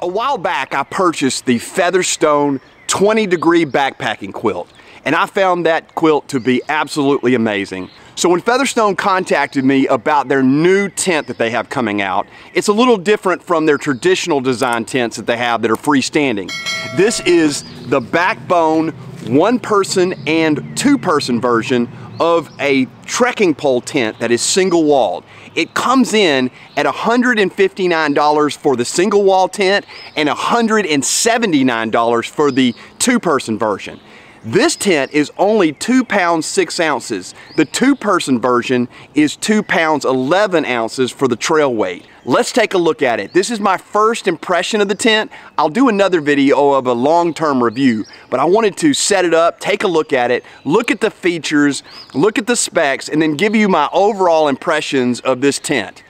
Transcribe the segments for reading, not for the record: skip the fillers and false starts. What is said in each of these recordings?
A while back, I purchased the Featherstone 20-degree backpacking quilt, and I found that quilt to be absolutely amazing. So when Featherstone contacted me about their new tent that they have coming out, it's a little different from their traditional design tents that they have that are freestanding. This is the Backbone one-person and two-person version of a trekking pole tent that is single-walled. It comes in at $159 for the single-wall tent and $179 for the two-person version. This tent is only 2 pounds 6 ounces. The two-person version is 2 pounds 11 ounces for the trail weight. Let's take a look at it. This is my first impression of the tent. I'll do another video of a long-term review, but I wanted to set it up, take a look at it, look at the features, look at the specs, and then give you my overall impressions of this tent.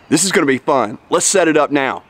This is going to be fun. Let's set it up now.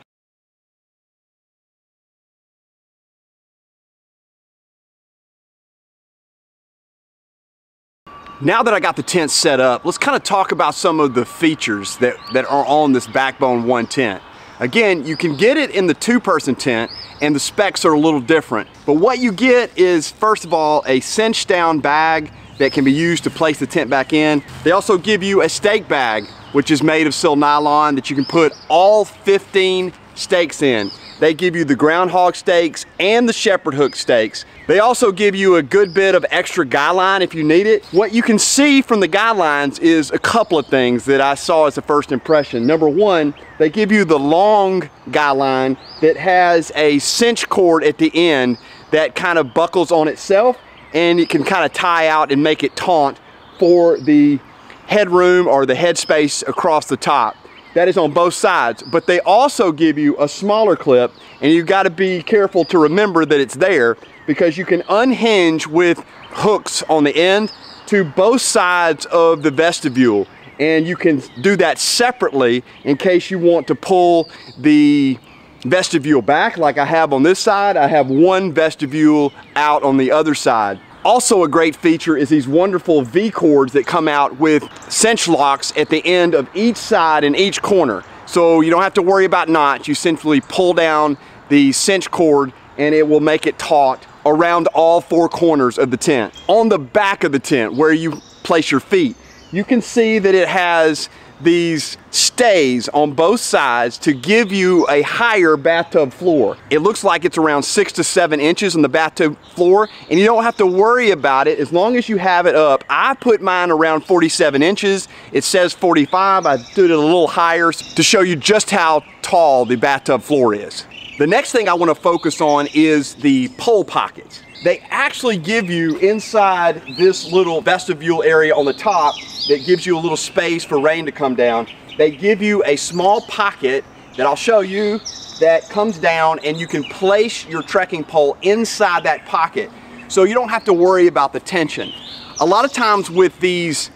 Now that I got the tent set up, let's kind of talk about some of the features that are on this Backbone 1 tent. Again, you can get it in the two-person tent, and the specs are a little different. But what you get is, first of all, a cinched down bag that can be used to place the tent back in. They also give you a stake bag, which is made of sil nylon, that you can put all 15 stakes in. They give you the groundhog stakes and the shepherd hook stakes. They also give you a good bit of extra guy line if you need it. What you can see from the guy lines is a couple of things that I saw as a first impression. Number one, they give you the long guy line that has a cinch cord at the end that kind of buckles on itself, and it can kind of tie out and make it taut for the headroom or the headspace across the top. That is on both sides, but they also give you a smaller clip, and you've got to be careful to remember that it's there, because you can unhinge with hooks on the end to both sides of the vestibule, and you can do that separately in case you want to pull the vestibule back like I have on this side. I have one vestibule out on the other side. Also a great feature is these wonderful V-cords that come out with cinch locks at the end of each side and each corner. So you don't have to worry about knots. You simply pull down the cinch cord and it will make it taut around all 4 corners of the tent. On the back of the tent where you place your feet, you can see that it has these stays on both sides to give you a higher bathtub floor. It looks like it's around 6 to 7 inches on the bathtub floor, and you don't have to worry about it as long as you have it up. I put mine around 47 inches. It says 45. I did it a little higher to show you just how tall the bathtub floor is. The next thing I want to focus on is the pole pockets. They actually give you inside this little vestibule area on the top that gives you a little space for rain to come down. They give you a small pocket that I'll show you that comes down, and you can place your trekking pole inside that pocket, so you don't have to worry about the tension. A lot of times with these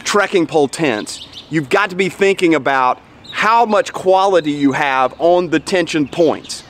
trekking pole tents, you've got to be thinking about how much quality you have on the tension points.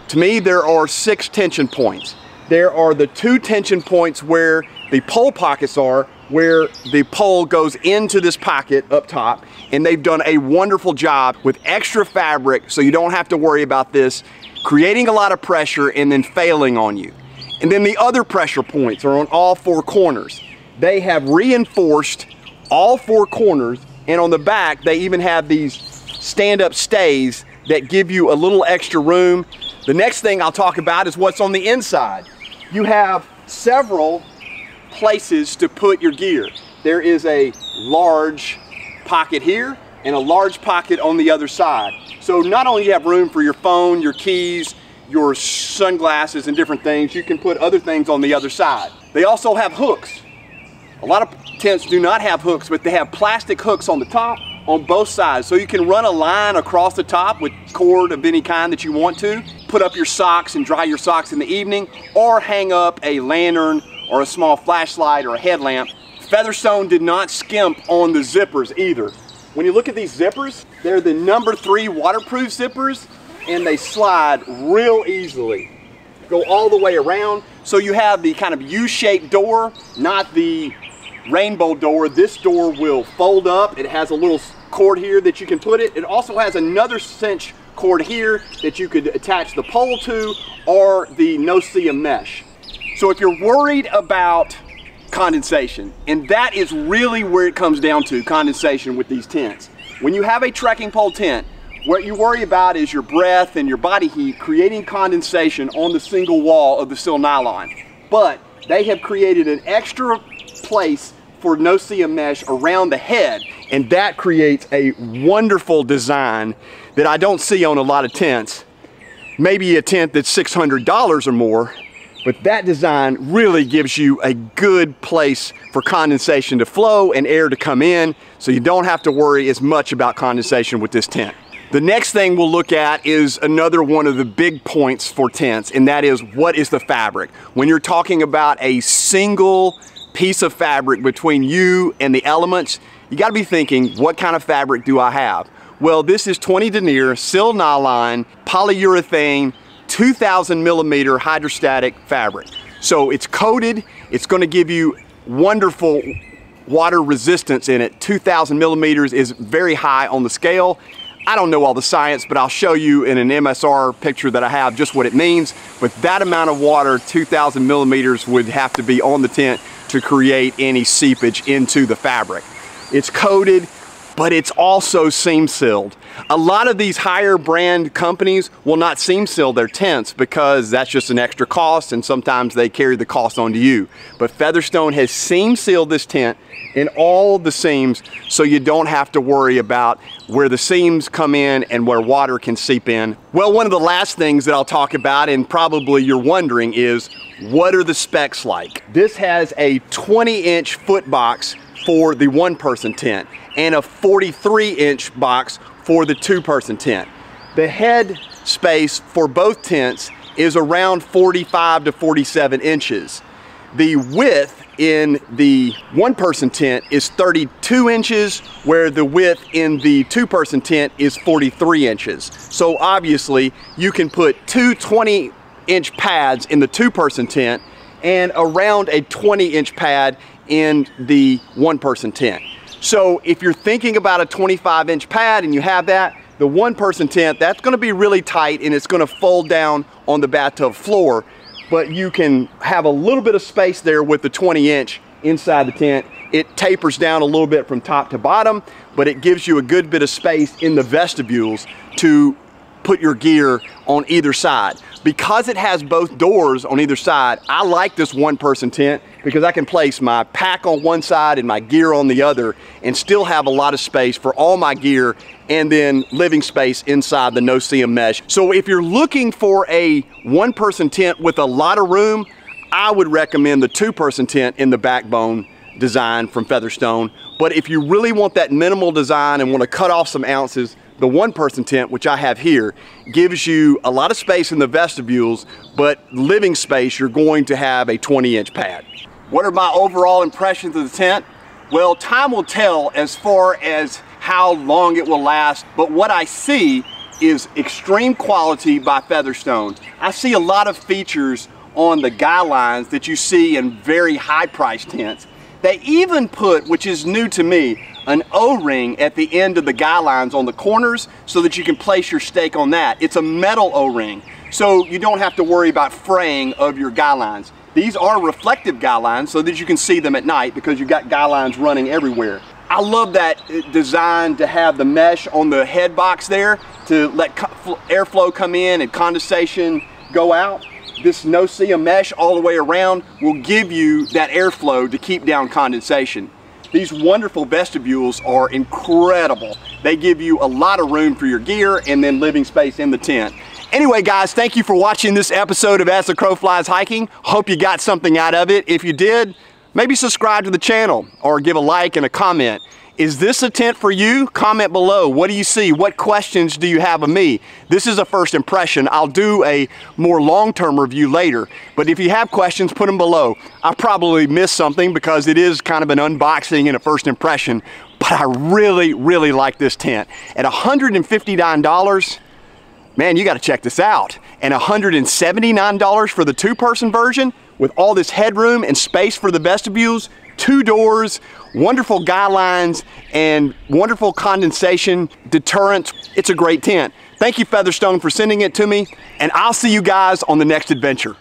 To me, there are 6 tension points. There are the 2 tension points where the pole pockets are, where the pole goes into this pocket up top, and they've done a wonderful job with extra fabric so you don't have to worry about this creating a lot of pressure and then failing on you. And then the other pressure points are on all 4 corners. They have reinforced all 4 corners, and on the back they even have these stand-up stays that give you a little extra room. The next thing I'll talk about is what's on the inside. You have several places to put your gear. There is a large pocket here and a large pocket on the other side. So not only do you have room for your phone, your keys, your sunglasses and different things, you can put other things on the other side. They also have hooks. A lot of tents do not have hooks, but they have plastic hooks on the top on both sides, so you can run a line across the top with cord of any kind that you want to, put up your socks and dry your socks in the evening, or hang up a lantern or a small flashlight or a headlamp. Featherstone did not skimp on the zippers either. When you look at these zippers, they're the number 3 waterproof zippers, and they slide real easily. Go all the way around, so you have the kind of U-shaped door, not the rainbow door. This door will fold up. It has a little cord here that you can put it. It also has another cinch cord here that you could attach the pole to, or the no-see mesh. So if you're worried about condensation, and that is really where it comes down to, condensation with these tents. When you have a trekking pole tent, what you worry about is your breath and your body heat creating condensation on the single wall of the steel nylon. But they have created an extra place for no-see mesh around the head, and that creates a wonderful design that I don't see on a lot of tents. Maybe a tent that's $600 or more, but that design really gives you a good place for condensation to flow and air to come in, so you don't have to worry as much about condensation with this tent. The next thing we'll look at is another one of the big points for tents, and that is, what is the fabric? When you're talking about a single piece of fabric between you and the elements, you gotta be thinking, what kind of fabric do I have? Well, this is 20 denier, sil nylon, polyurethane, 2000 millimeter hydrostatic fabric. So it's coated, it's gonna give you wonderful water resistance in it. 2000 millimeters is very high on the scale. I don't know all the science, but I'll show you in an MSR picture that I have just what it means. But that amount of water, 2000 millimeters, would have to be on the tent to create any seepage into the fabric. It's coated, but it's also seam sealed. A lot of these higher brand companies will not seam seal their tents because that's just an extra cost, and sometimes they carry the cost onto you. But Featherstone has seam sealed this tent in all the seams, so you don't have to worry about where the seams come in and where water can seep in. Well, one of the last things that I'll talk about, and probably you're wondering, is what are the specs like? This has a 20-inch foot box for the one-person tent and a 43-inch box for the two-person tent. The head space for both tents is around 45 to 47 inches. The width in the one-person tent is 32 inches, where the width in the two-person tent is 43 inches. So obviously, you can put two 20-inch pads in the two-person tent and around a 20-inch pad in the one-person tent. So if you're thinking about a 25-inch pad and you have that, the one-person tent, that's gonna be really tight and it's gonna fold down on the bathtub floor. But you can have a little bit of space there with the 20-inch inside the tent. It tapers down a little bit from top to bottom, but it gives you a good bit of space in the vestibules to put your gear on either side. Because it has both doors on either side, I like this one-person tent because I can place my pack on one side and my gear on the other and still have a lot of space for all my gear and then living space inside the no-see mesh. So if you're looking for a one-person tent with a lot of room, I would recommend the two-person tent in the Backbone design from Featherstone. But if you really want that minimal design and want to cut off some ounces, the one-person tent, which I have here, gives you a lot of space in the vestibules, but living space, you're going to have a 20-inch pad. What are my overall impressions of the tent? Well, time will tell as far as how long it will last, but what I see is extreme quality by Featherstone. I see a lot of features on the guylines that you see in very high-priced tents. They even put, which is new to me, an O-ring at the end of the guylines on the corners so that you can place your stake on that. It's a metal O-ring, so you don't have to worry about fraying of your guylines. These are reflective guylines so that you can see them at night because you've got guylines running everywhere. I love that design to have the mesh on the head box there to let airflow come in and condensation go out. This no-see mesh all the way around will give you that airflow to keep down condensation. These wonderful vestibules are incredible. They give you a lot of room for your gear and then living space in the tent. Anyway, guys, thank you for watching this episode of As the Crow Flies Hiking. Hope you got something out of it. If you did, maybe subscribe to the channel or give a like and a comment. Is this a tent for you? Comment below. What do you see? What questions do you have of me? This is a first impression. I'll do a more long-term review later, but if you have questions, put them below. I probably missed something because it is kind of an unboxing and a first impression, but I really, really like this tent. At $159, man, you got to check this out. And $179 for the two-person version with all this headroom and space for the vestibules, 2 doors, wonderful guy lines, and wonderful condensation deterrent. It's a great tent. Thank you, Featherstone, for sending it to me, and I'll see you guys on the next adventure.